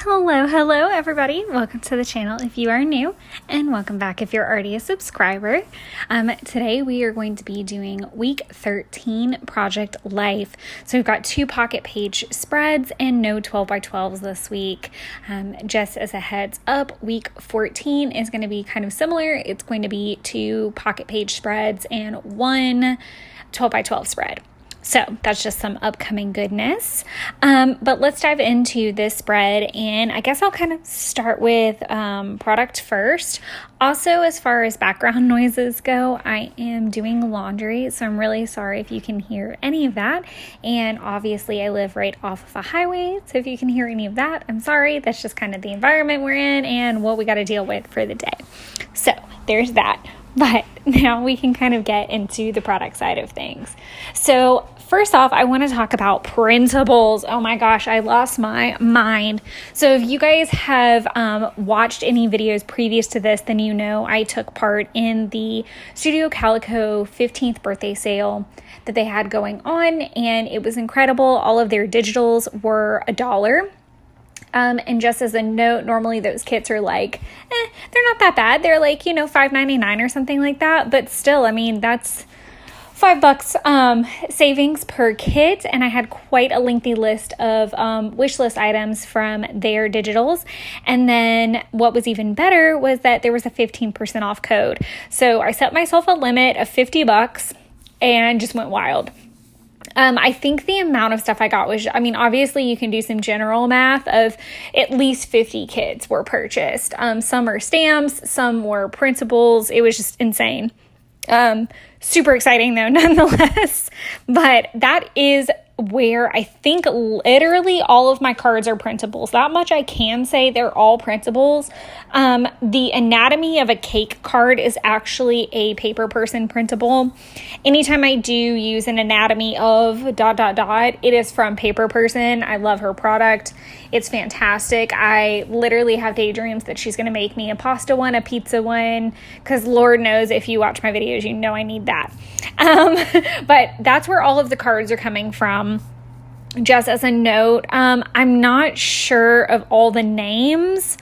Hello everybody. Welcome to the channel if you are new, and welcome back if you're already a subscriber. Today we are going to be doing week 13 Project Life. So we've got 2 pocket page spreads and no 12 by 12s this week. Just as a heads up, week 14 is going to be kind of similar. It's going to be 2 pocket page spreads and 1 12 by 12 spread. So that's just some upcoming goodness. But let's dive into this spread, and I guess I'll kind of start with product first. Also, as far as background noises go, I am doing laundry, so I'm really sorry if you can hear any of that. And obviously I live right off of a highway, so if you can hear any of that, I'm sorry. That's just kind of the environment we're in and what we got to deal with for the day. So there's that. But now we can kind of get into the product side of things. So first off, I want to talk about printables. Oh my gosh, I lost my mind. So if you guys have watched any videos previous to this, then you know I took part in the Studio Calico 15th birthday sale that they had going on, and it was incredible. All of their digitals were $1. And just as a note, normally those kits are like, they're not that bad. They're like, $5.99 or something like that. But still, I mean, that's $5 savings per kit. And I had quite a lengthy list of wish list items from their digitals. And then what was even better was that there was a 15% off code. So I set myself a limit of $50 and just went wild. I think the amount of stuff I got was, obviously you can do some general math of at least 50 kits were purchased. Some are stamps, some were printables. It was just insane. Super exciting though, nonetheless. But that is where I think literally all of my cards are printables. That much I can say, they're all printables. The anatomy of a cake card is actually a paper person printable. Anytime I do use an anatomy of ... it is from Paper Person. I love her product. It's fantastic. I literally have daydreams that she's going to make me a pasta one, a pizza one, because Lord knows if you watch my videos, you know I need that. But that's where all of the cards are coming from. Just as a note, I'm not sure of all the names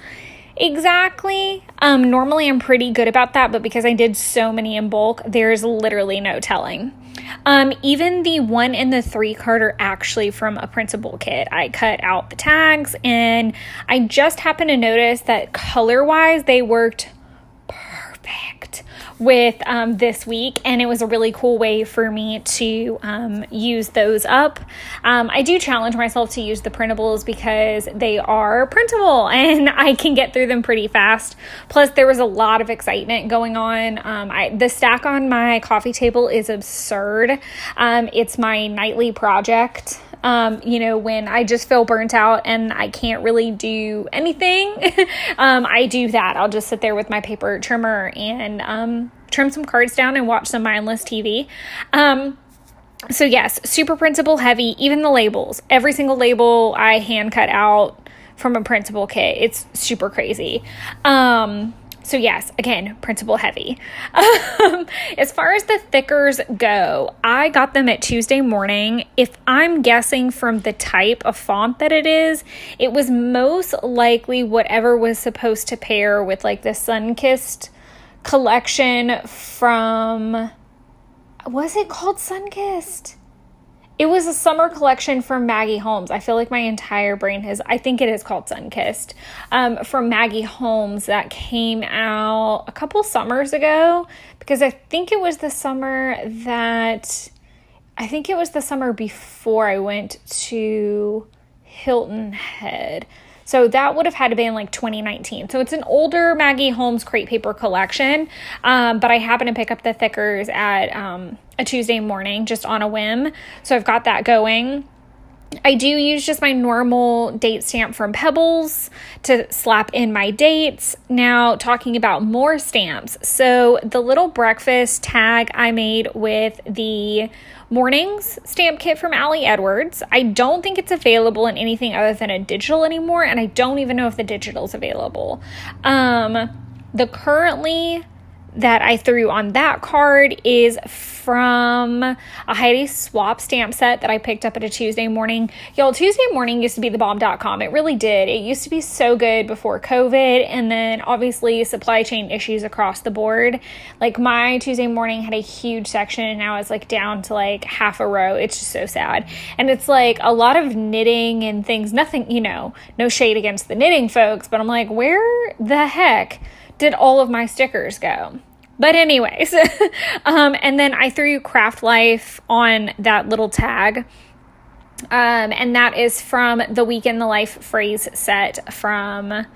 exactly. Normally I'm pretty good about that, but because I did so many in bulk, there's literally no telling. Even the 1 and the 3 card are actually from a printable kit. I cut out the tags, and I just happened to notice that color-wise they worked perfect with this week, and it was a really cool way for me to use those up. I do challenge myself to use the printables because they are printable and I can get through them pretty fast. Plus there was a lot of excitement going on. The stack on my coffee table is absurd. It's my nightly project. When I just feel burnt out and I can't really do anything, I do that. I'll just sit there with my paper trimmer and trim some cards down and watch some mindless TV. So yes, super printable heavy, even the labels. Every single label I hand cut out from a printable kit. It's super crazy. So yes, again, printable heavy. As far as the thickers go, I got them at Tuesday morning. If I'm guessing from the type of font that it is, it was most likely whatever was supposed to pair with like the Sunkissed collection from, was it called Sunkissed? It was a summer collection from Maggie Holmes. I feel like my entire brain I think it is called Sunkissed, from Maggie Holmes, that came out a couple summers ago, because I think it was the summer before I went to Hilton Head. So that would have had to be in like 2019. So it's an older Maggie Holmes crate paper collection. But I happened to pick up the thickers at a Tuesday morning just on a whim. So I've got that going. I do use just my normal date stamp from Pebbles to slap in my dates. Now, talking about more stamps. So the little breakfast tag I made with the Mornings stamp kit from Ali Edwards. I don't think it's available in anything other than a digital anymore, and I don't even know if the digital's available. that I threw on that card is from a Heidi Swap stamp set that I picked up at a Tuesday morning. Y'all, Tuesday morning used to be thebomb.com. It really did. It used to be so good before COVID, and then obviously supply chain issues across the board. Like, my Tuesday morning had a huge section, and now it's like down to like half a row. It's just so sad. And it's like a lot of knitting and things, nothing, no shade against the knitting folks, but I'm like, where the heck did all of my stickers go? But anyways, and then I threw Craft Life on that little tag. And that is from the Week in the Life phrase set from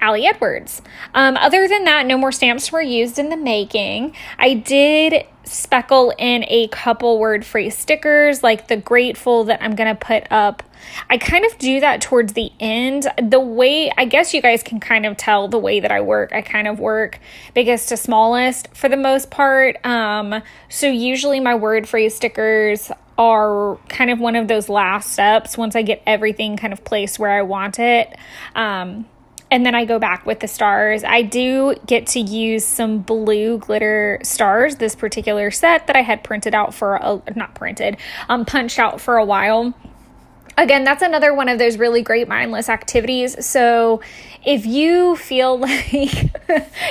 Allie Edwards. Other than that, no more stamps were used in the making. I did speckle in a couple word phrase stickers, like the grateful that I'm going to put up. I kind of do that towards the end. The way, I guess you guys can kind of tell the way that I work. I kind of work biggest to smallest for the most part. So usually my word phrase stickers are kind of one of those last steps once I get everything kind of placed where I want it. And then I go back with the stars. I do get to use some blue glitter stars, this particular set that I had punched out for a while. Again, that's another one of those really great mindless activities. So if you feel like,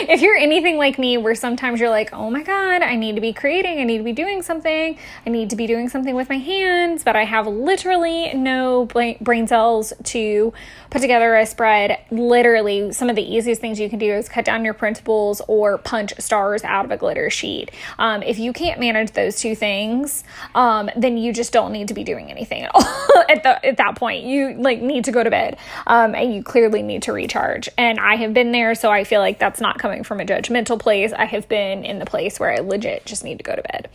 if you're anything like me, where sometimes you're like, oh my God, I need to be creating, I need to be doing something, I need to be doing something with my hands, but I have literally no brain cells to put together a spread. Literally, some of the easiest things you can do is cut down your printables or punch stars out of a glitter sheet. If you can't manage those two things, then you just don't need to be doing anything at all. At that point, you need to go to bed, and you clearly need to recharge. And I have been there, so I feel like that's not coming from a judgmental place. I have been in the place where I legit just need to go to bed.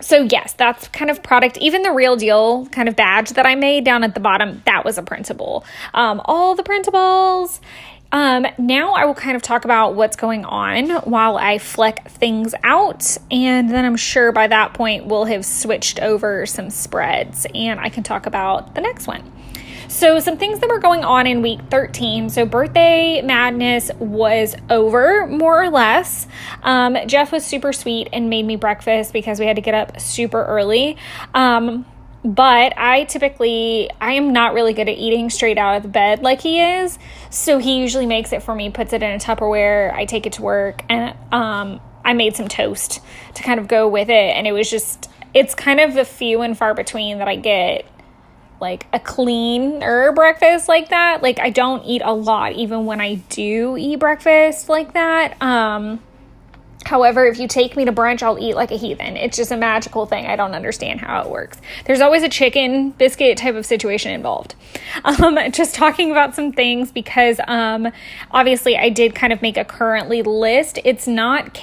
So yes, that's kind of product. Even the Real Deal kind of badge that I made down at the bottom, that was a printable. All the printables. Now I will kind of talk about what's going on while I fleck things out, and then I'm sure by that point we'll have switched over some spreads and I can talk about the next one. So some things that were going on in week 13. So birthday madness was over, more or less. Jeff was super sweet and made me breakfast because we had to get up super early. But I am not really good at eating straight out of the bed like he is. So he usually makes it for me, puts it in a Tupperware. I take it to work, and I made some toast to kind of go with it. And it's kind of a few and far between that I get like a cleaner breakfast like that. Like, I don't eat a lot even when I do eat breakfast like that. However, if you take me to brunch, I'll eat like a heathen. It's just a magical thing. I don't understand how it works. There's always a chicken biscuit type of situation involved. Just talking about some things because obviously I did kind of make a currently list. It's not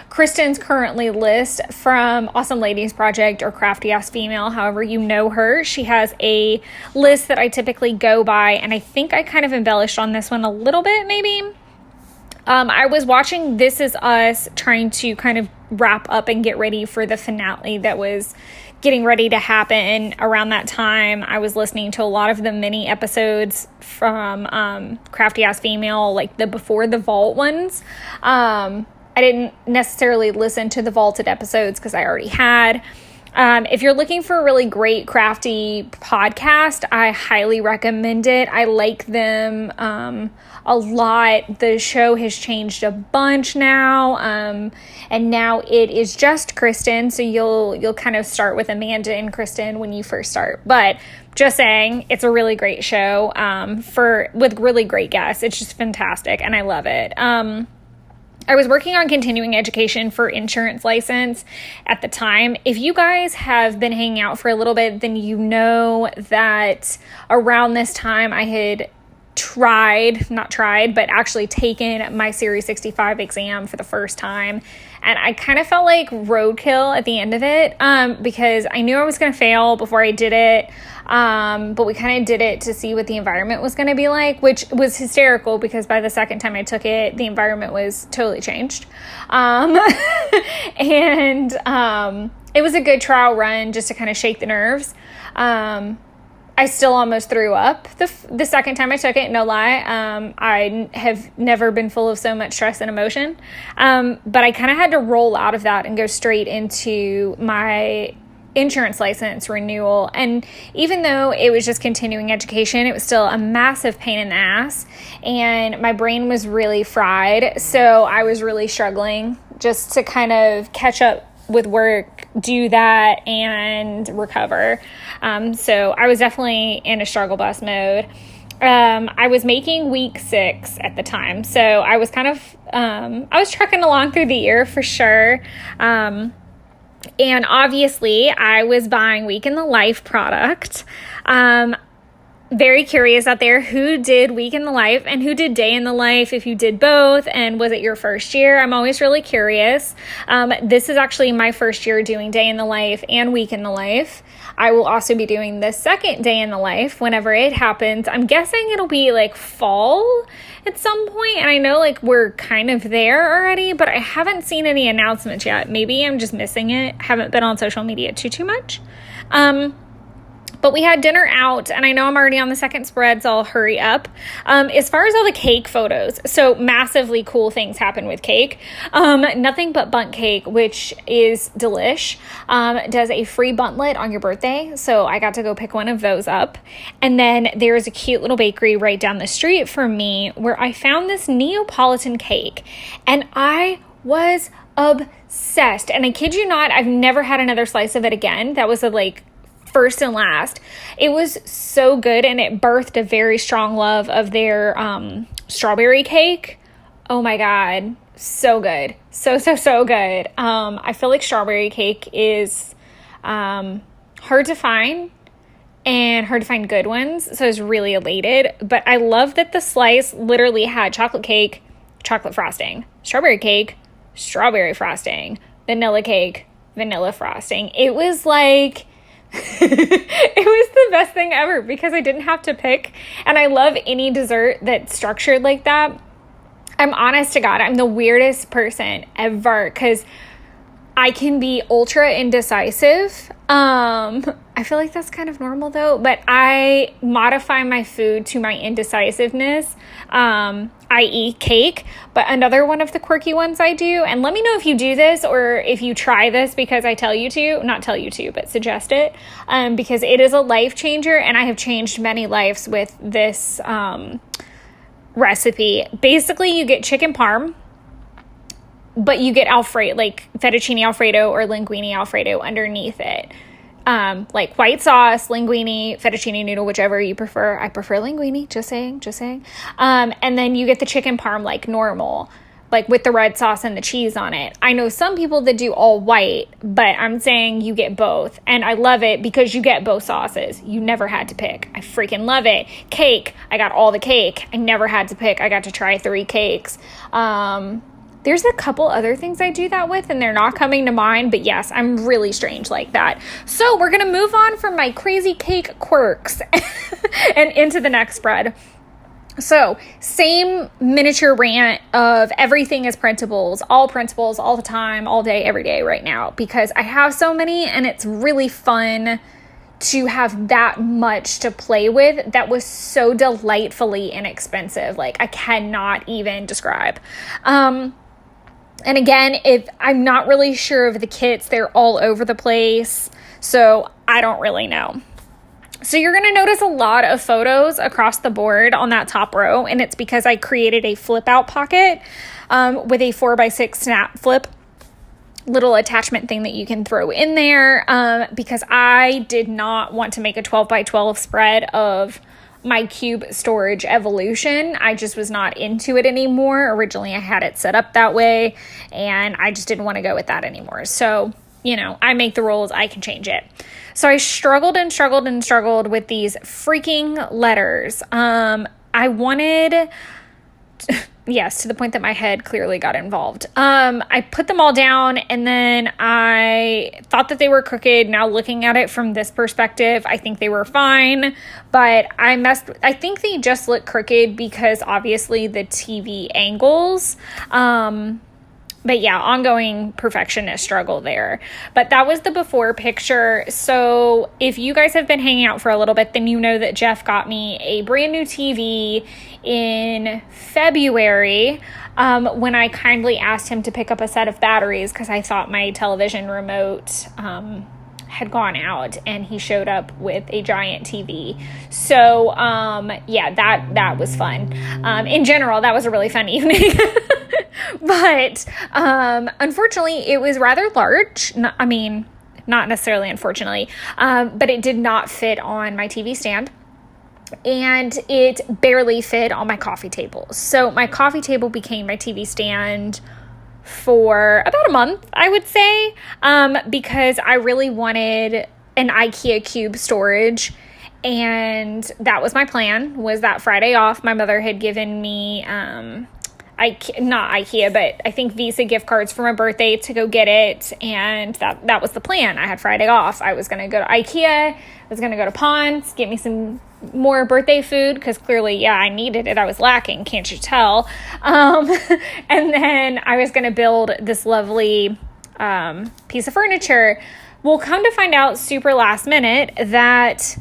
Kristen's currently list from Awesome Ladies Project or Crafty Ass Female, however you know her. She has a list that I typically go by, and I think I kind of embellished on this one a little bit maybe. I was watching This Is Us trying to kind of wrap up and get ready for the finale that was getting ready to happen around that time. I was listening to a lot of the mini episodes from Crafty Ass Female, like the Before the Vault ones. I didn't necessarily listen to the vaulted episodes because I already had. If you're looking for a really great crafty podcast, I highly recommend it. I like them a lot. The show has changed a bunch now, and now it is just Kristen. So you'll kind of start with Amanda and Kristen when you first start. But just saying, it's a really great show with really great guests. It's just fantastic, and I love it. I was working on continuing education for insurance license at the time. If you guys have been hanging out for a little bit, then you know that around this time I had actually taken my Series 65 exam for the first time. And I kind of felt like roadkill at the end of it because I knew I was going to fail before I did it. But we kind of did it to see what the environment was going to be like, which was hysterical because by the second time I took it, the environment was totally changed. It was a good trial run just to kind of shake the nerves. I I still almost threw up the second time I took it, no lie. I have never been full of so much stress and emotion. But I kind of had to roll out of that and go straight into my insurance license renewal. And even though it was just continuing education, it was still a massive pain in the ass. And my brain was really fried. So I was really struggling just to kind of catch up with work, do that, and recover. So I was definitely in a struggle bus mode. I was making week 6 at the time. So I was kind of, I was trucking along through the year for sure. And obviously I was buying Week in the Life product. Very curious out there who did Week in the Life and who did Day in the Life, if you did both, and was it your first year? I'm always really curious. This is actually my first year doing Day in the Life and Week in the Life. I will also be doing the second Day in the Life whenever it happens. I'm guessing it'll be like fall at some point, and I know like we're kind of there already, but I haven't seen any announcements yet. Maybe I'm just missing it. Haven't been on social media too much. But we had dinner out, and I know I'm already on the second spread, so I'll hurry up. As far as all the cake photos, so massively cool things happen with cake. Nothing But Bundt Cake, which is delish, does a free buntlet on your birthday, so I got to go pick one of those up. And then there is a cute little bakery right down the street from me where I found this Neapolitan cake, and I was obsessed. And I kid you not, I've never had another slice of it again. That was first and last. It was so good, and it birthed a very strong love of their strawberry cake. Oh my God. So good. So good. I feel like strawberry cake is hard to find and hard to find good ones. So I was really elated. But I love that the slice literally had chocolate cake, chocolate frosting, strawberry cake, strawberry frosting, vanilla cake, vanilla frosting. It was like... it was the best thing ever because I didn't have to pick, and I love any dessert that's structured like that. I'm honest to God, I'm the weirdest person ever because I can be ultra indecisive. I feel like that's kind of normal though, but I modify my food to my indecisiveness, i.e. cake. But another one of the quirky ones I do, and let me know if you do this or if you try this because I tell you to, not tell you to, but suggest it, because it is a life changer, and I have changed many lives with this recipe. Basically, you get chicken parm, but you get Alfredo, like fettuccine Alfredo or linguine Alfredo underneath it. Like white sauce, linguine, fettuccine noodle, whichever you prefer. I prefer linguine, just saying. And then you get the chicken parm like normal, like with the red sauce and the cheese on it. I know some people that do all white, but I'm saying you get both. And I love it because you get both sauces. You never had to pick. I freaking love it. Cake, I got all the cake. I never had to pick. I got to try 3 cakes. There's a couple other things I do that with, and they're not coming to mind, but yes, I'm really strange like that. So we're going to move on from my crazy cake quirks and into the next spread. So same miniature rant of everything is printables all the time, all day, every day right now, because I have so many, and it's really fun to have that much to play with that was so delightfully inexpensive. Like I cannot even describe. And again, if I'm not really sure of the kits, they're all over the place, so I don't really know. So you're going to notice a lot of photos across the board on that top row, and it's because I created a flip out pocket with a 4x6 snap flip little attachment thing that you can throw in there, because I did not want to make a 12x12 spread of my cube storage evolution. I just was not into it anymore. Originally I had it set up that way, and I just didn't want to go with that anymore. So, I make the rules, I can change it. So I struggled with these freaking letters. I wanted, yes, to the point that my head clearly got involved. I put them all down, and then I thought that they were crooked. Now looking at it from this perspective, I think they were fine, but I think they just look crooked because obviously the TV angles, yeah, ongoing perfectionist struggle there. But that was the before picture. So if you guys have been hanging out for a little bit, then you know that Jeff got me a brand new TV in February when I kindly asked him to pick up a set of batteries because I thought my television remote had gone out, and he showed up with a giant TV. So yeah, that was fun. In general, that was a really fun evening. But unfortunately, it was rather large. Not necessarily unfortunately, but it did not fit on my TV stand. And it barely fit on my coffee table. So my coffee table became my TV stand for about a month, I would say, because I really wanted an IKEA cube storage. And that was my plan, was that Friday off. My mother had given me, not IKEA, but I think Visa gift cards for my birthday to go get it. And that was the plan. I had Friday off. I was going to go to IKEA. I was going to go to Ponds, get me some more birthday food, because clearly, yeah, I needed it. I was lacking, can't you tell? And then I was going to build this lovely piece of furniture. Well, come to find out super last minute that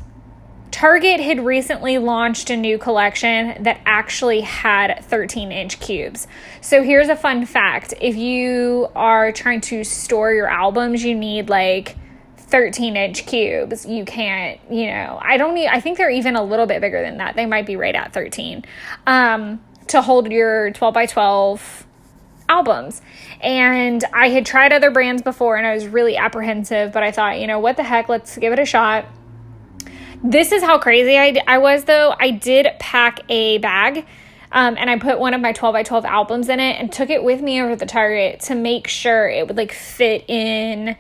Target had recently launched a new collection that actually had 13-inch cubes. So here's a fun fact. If you are trying to store your albums, you need like 13-inch cubes. You can't, I think they're even a little bit bigger than that. They might be right at 13 to hold your 12 by 12 albums. And I had tried other brands before and I was really apprehensive, but I thought, what the heck, let's give it a shot. This is how crazy I was, though. I did pack a bag and I put one of my 12 by 12 albums in it and took it with me over to Target to make sure it would fit in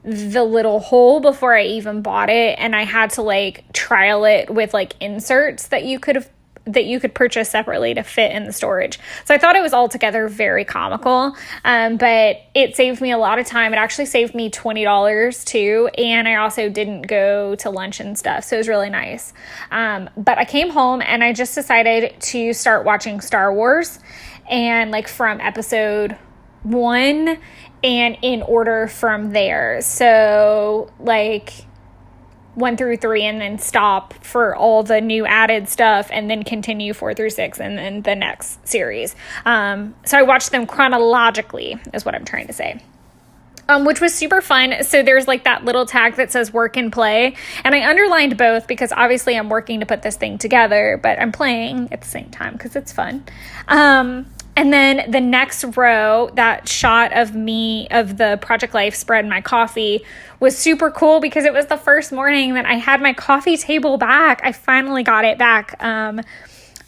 the little hole before I even bought it. And I had to trial it with inserts that you could purchase separately to fit in the storage. So I thought it was altogether very comical, but it saved me a lot of time. It actually saved me $20 too, and I also didn't go to lunch and stuff, so it was really nice. But I came home and I just decided to start watching Star Wars, and from episode 1 and in order from there. So 1 through 3 and then stop for all the new added stuff and then continue 4 through 6 and then the next series. So I watched them chronologically is what I'm trying to say. Which was super fun. So there's that little tag that says work and play. And I underlined both because obviously I'm working to put this thing together, but I'm playing at the same time because it's fun. And then the next row, that shot of me, of the Project Life spread and my coffee, was super cool because it was the first morning that I had my coffee table back. I finally got it back.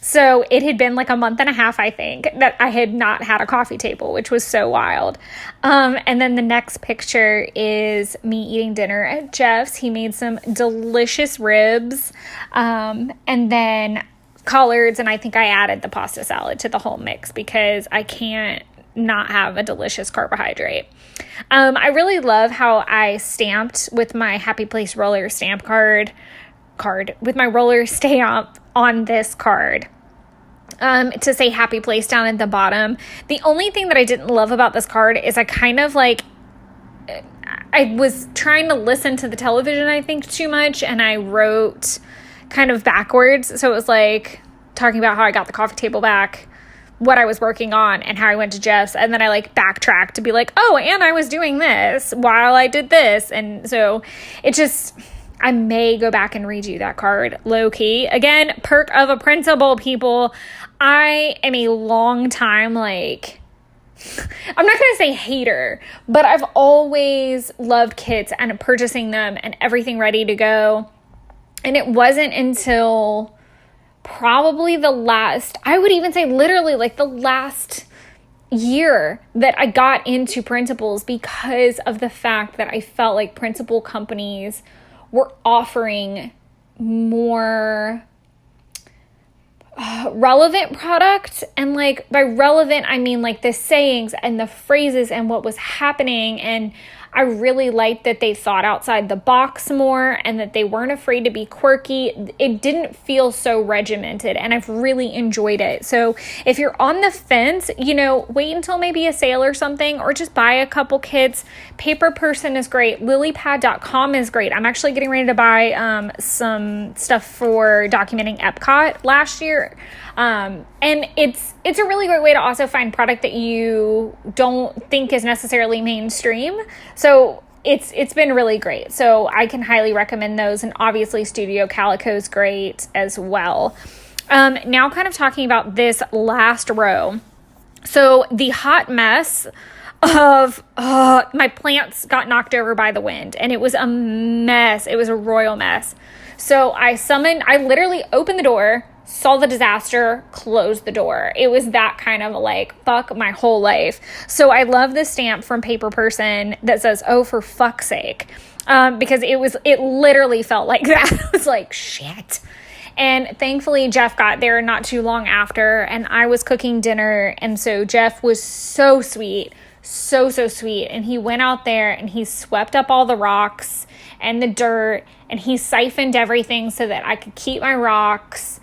So it had been a month and a half, I think, that I had not had a coffee table, which was so wild. And then the next picture is me eating dinner at Jeff's. He made some delicious ribs. And then collards, and I think I added the pasta salad to the whole mix because I can't not have a delicious carbohydrate. I really love how I stamped with my Happy Place roller stamp card with my roller stamp on this card to say Happy Place down at the bottom. The only thing that I didn't love about this card is I kind of I was trying to listen to the television, I think, too much, and I wrote kind of backwards. So it was talking about how I got the coffee table back, what I was working on, and how I went to Jeff's. And then I backtracked to be oh, and I was doing this while I did this. And so it just, I may go back and redo that card low key. Again, perk of a principal, people. I am a long time, I'm not going to say hater, but I've always loved kits and purchasing them and everything ready to go. And it wasn't until probably I would even say literally the last year that I got into printables because of the fact that I felt like printable companies were offering more relevant product. And by relevant, I mean the sayings and the phrases and what was happening. And I really liked that they thought outside the box more and that they weren't afraid to be quirky. It didn't feel so regimented, and I've really enjoyed it. So if you're on the fence, wait until maybe a sale or something, or just buy a couple kits. Paper Person is great. Lilypad.com is great. I'm actually getting ready to buy some stuff for documenting Epcot last year. And it's a really great way to also find product that you don't think is necessarily mainstream. So it's been really great. So I can highly recommend those. And obviously Studio Calico is great as well. Now kind of talking about this last row. So the hot mess of my plants got knocked over by the wind, and it was a mess. It was a royal mess. So I literally opened the door, saw the disaster, closed the door. It was that kind of like, fuck my whole life. So I love the stamp from Paper Person that says, oh, for fuck's sake. Because it literally felt like that. I was like, shit. And thankfully Jeff got there not too long after, and I was cooking dinner. And so Jeff was so sweet, so sweet. And he went out there and he swept up all the rocks and the dirt, and he siphoned everything so that I could keep my rocks.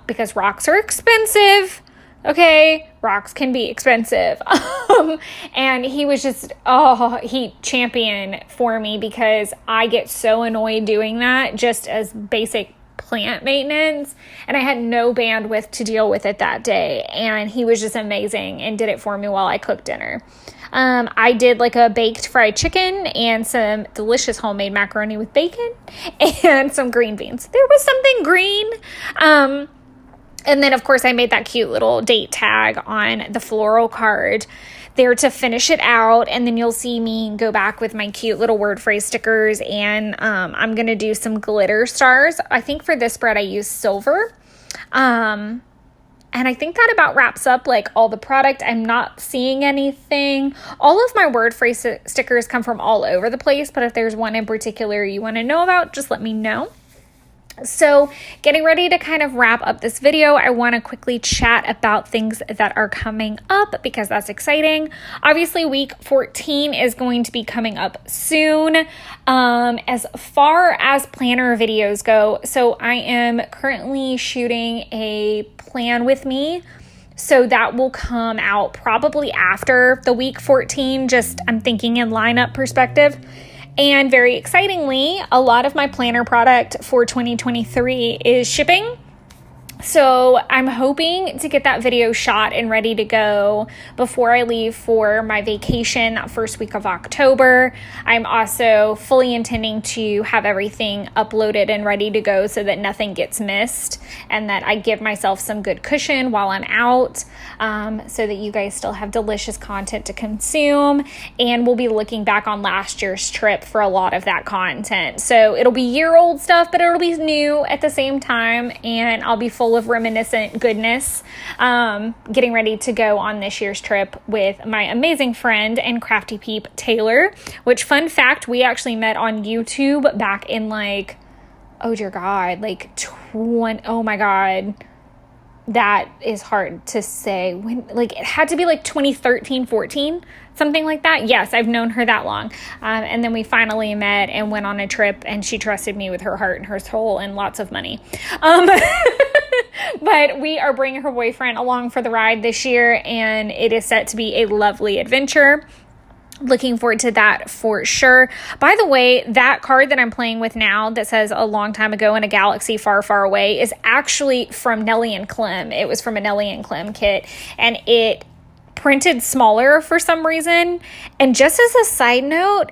Because rocks are expensive. Okay, rocks can be expensive. And he was just, he championed for me, because I get so annoyed doing that just as basic plant maintenance, and I had no bandwidth to deal with it that day. And he was just amazing and did it for me while I cooked dinner. I did like a baked fried chicken and some delicious homemade macaroni with bacon and some green beans. There was something green. And then of course I made that cute little date tag on the floral card there to finish it out. And then you'll see me go back with my cute little word phrase stickers, and I'm going to do some glitter stars. I think for this spread I used silver. And I think that about wraps up like all the product. I'm not seeing anything. All of my word phrase stickers come from all over the place, but if there's one in particular you want to know about, just let me know. So getting ready to kind of wrap up this video, I want to quickly chat about things that are coming up, because that's exciting. Obviously, week 14 is going to be coming up soon. As far as planner videos go, so I am currently shooting a plan with me. So that will come out probably after the week 14, just I'm thinking in lineup perspective. And very excitingly, a lot of my planner product for 2023 is shipping. So I'm hoping to get that video shot and ready to go before I leave for my vacation that first week of October. I'm also fully intending to have everything uploaded and ready to go so that nothing gets missed, and that I give myself some good cushion while I'm out, so that you guys still have delicious content to consume. And we'll be looking back on last year's trip for a lot of that content. So it'll be year-old stuff, but it'll be new at the same time, and I'll be full of reminiscent goodness, getting ready to go on this year's trip with my amazing friend and crafty peep Taylor, which, fun fact, we actually met on YouTube back in like, oh dear God, like oh my God, that is hard to say when, like it had to be like 2013, 14, something like that. Yes, I've known her that long. And then we finally met and went on a trip, and she trusted me with her heart and her soul and lots of money. But we are bringing her boyfriend along for the ride this year, and it is set to be a lovely adventure. Looking forward to that for sure. By the way, that card that I'm playing with now that says a long time ago in a galaxy far, far away is actually from Nellie and Clem. It was from a Nellie and Clem kit, and it printed smaller for some reason. And just as a side note,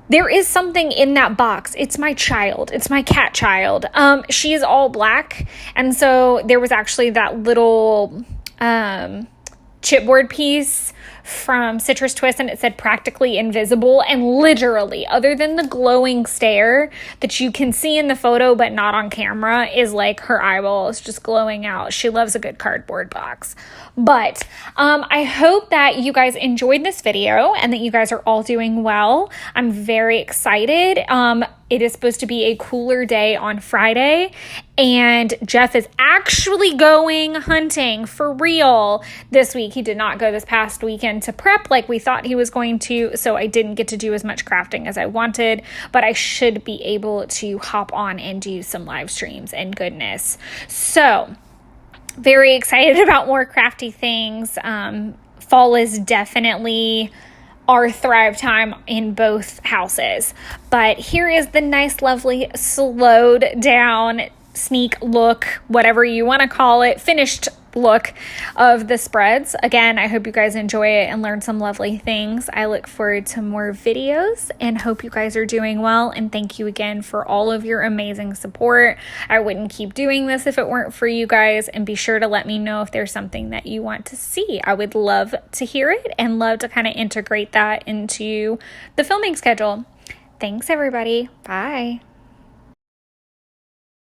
there is something in that box. It's my child. It's my cat child. She is all black. And so there was actually that little chipboard piece from Citrus Twist, and it said practically invisible, and literally, other than the glowing stare that you can see in the photo but not on camera, is like her eyeballs just glowing out. She loves a good cardboard box. But I hope that you guys enjoyed this video and that you guys are all doing well. I'm very excited. it is supposed to be a cooler day on Friday, and Jeff is actually going hunting for real this week. He did not go this past weekend to prep like we thought he was going to, so I didn't get to do as much crafting as I wanted, but I should be able to hop on and do some live streams and goodness. So very excited about more crafty things. Fall is definitely our thrive time in both houses. But here is the nice, lovely, slowed down sneak look, whatever you want to call it, finished look of the spreads. Again, I hope you guys enjoy it and learn some lovely things. I look forward to more videos and hope you guys are doing well. And thank you again for all of your amazing support. I wouldn't keep doing this if it weren't for you guys. And be sure to let me know if there's something that you want to see. I would love to hear it and love to kind of integrate that into the filming schedule. Thanks, everybody. Bye.